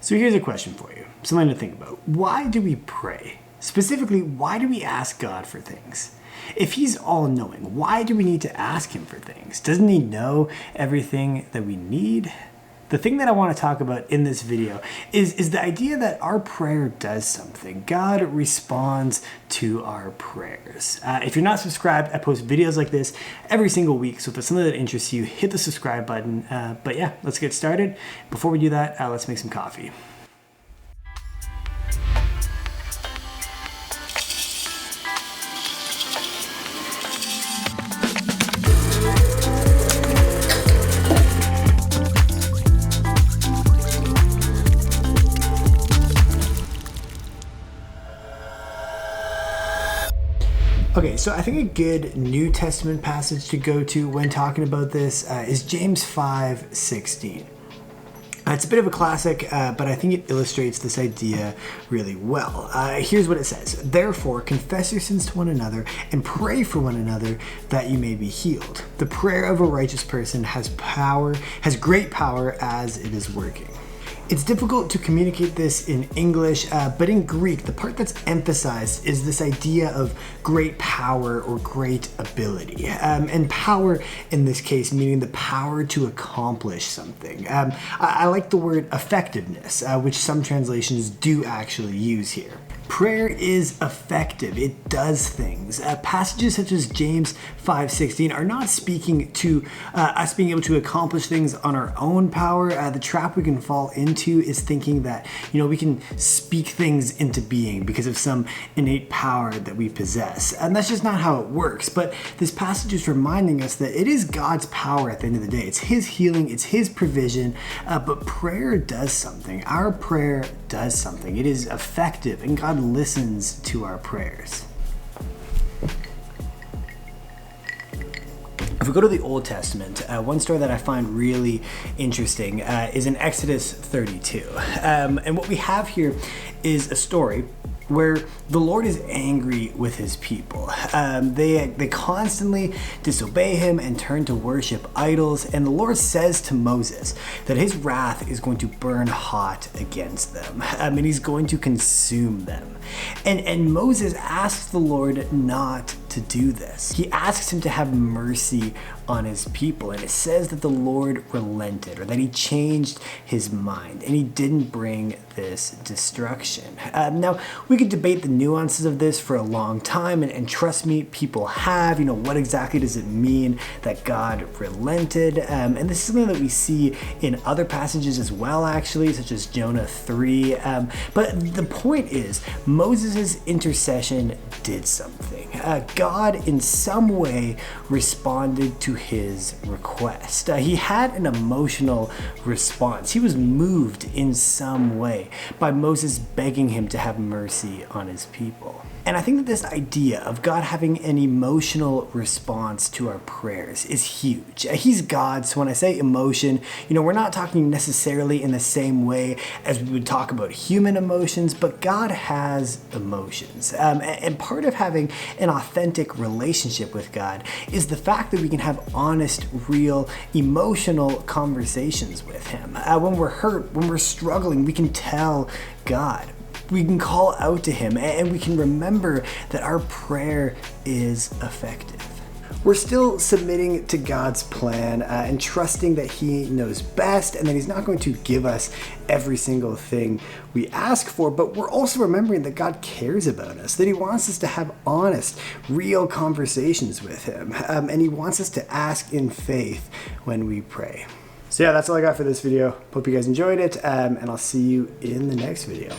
So here's a question for you, something to think about. Why do we pray? Specifically, why do we ask God for things? If he's all-knowing, why do we need to ask him for things? Doesn't he know everything that we need? The thing that I want to talk about in this video is the idea that our prayer does something. God responds to our prayers. If you're not subscribed, I post videos like this every single week. So if it's something that interests you, hit the subscribe button. But yeah, let's get started. Before we do that, let's make some coffee. Okay, so I think a good New Testament passage to go to when talking about this is James 5:16. It's a bit of a classic, but I think it illustrates this idea really well. Here's what it says. Therefore, confess your sins to one another and pray for one another that you may be healed. The prayer of a righteous person has great power as it is working. It's difficult to communicate this in English, but in Greek, the part that's emphasized is this idea of great power or great ability. And power in this case meaning the power to accomplish something. I like the word effectiveness, which some translations do actually use here. Prayer is effective. It does things. Passages such as James 5:16 are not speaking to us being able to accomplish things on our own power. The trap we can fall into is thinking that, we can speak things into being because of some innate power that we possess. And that's just not how it works. But this passage is reminding us that it is God's power at the end of the day. It's his healing. It's his provision. But prayer does something. Our prayer does something. It is effective, and God listens to our prayers. If we go to the Old Testament, one story that I find really interesting is in Exodus 32. And what we have here is a story where the Lord is angry with his people. They constantly disobey him and turn to worship idols. And the Lord says to Moses that his wrath is going to burn hot against them. And he's going to consume them. And Moses asks the Lord not to do this. He asks him to have mercy on his people. And it says that the Lord relented, or that he changed his mind, and he didn't bring this destruction. Now, we could debate the nuances of this for a long time, and trust me, people have. What exactly does it mean that God relented? And this is something that we see in other passages as well, actually, such as Jonah 3. But the point is, Moses' intercession did something. God, in some way, responded to his request. He had an emotional response. He was moved in some way by Moses begging him to have mercy on his people. And I think that this idea of God having an emotional response to our prayers is huge. He's God, so when I say emotion, we're not talking necessarily in the same way as we would talk about human emotions, but God has emotions. And part of having an authentic relationship with God is the fact that we can have honest, real, emotional conversations with him. When we're hurt, when we're struggling, we can tell God. We can call out to him, and we can remember that our prayer is effective. We're still submitting to God's plan and trusting that he knows best and that he's not going to give us every single thing we ask for, but we're also remembering that God cares about us, that he wants us to have honest, real conversations with him, and he wants us to ask in faith when we pray. So yeah, that's all I got for this video. Hope you guys enjoyed it, and I'll see you in the next video.